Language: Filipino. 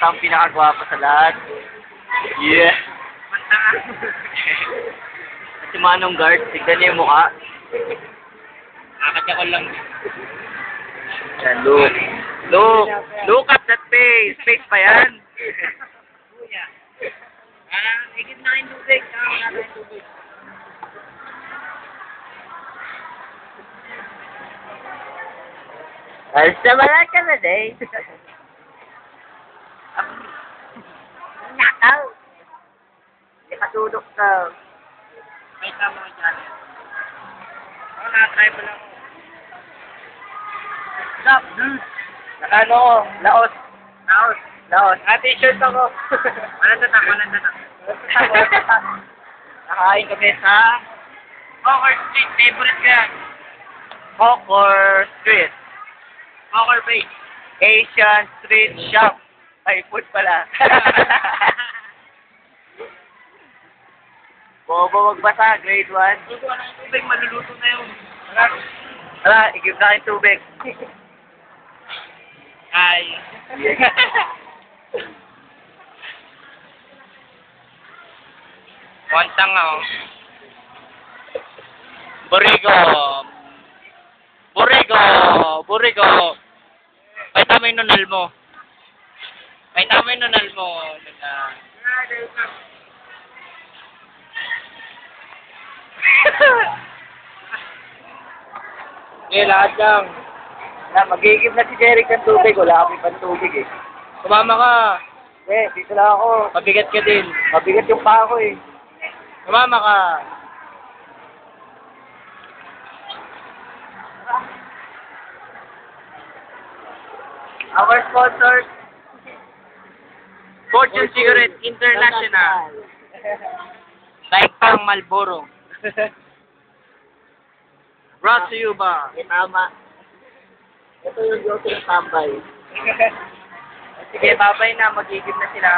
Basta ang pinakagwapo sa lahat. Yeah. Si Manong Guard, tignan niya yung mukha. Kakatya ko lang. Yan, look. Look. Look at that face. Face pa yan. Kuya. Ikit na yung tubig. Wala na yung tubig. Alis na wala ka na, day. Nakaw. Hindi ka tulog ka. May tama ko dyan. Ako na-try mo lang. Stop, dude. Nakano ko? Laos. Naos. Laos. T-shirt ako. Walang tatak, walang tatak. Nakain kami sa Hawker Street, favorite ko yan. Hawker Street. Hawker Bay. Asian Street Shop. Ay, food pala. Bobo magbasa, grade 1. Luto na yung tubig, maluluto na yun. Tara, i-give na kayong tubig. Ay. Wantang ako. Burigo. Burigo. Burigo. May tama yung nunal mo. May tama yung nunal mo. Eh, lahat lang. Magigib na si Jeric ng tubig. Wala kami pang tubig eh. Sumama ka. Dito lang ako. Mabigat ka din. Mabigat yung pa ako eh. Sumama ka. Our sponsors, Fortune Cigarette International. Like pang Marlboro. Brought to you by. Tama. Ito yung Diyos ng tambay. Sige, babay na. Magigib na sila.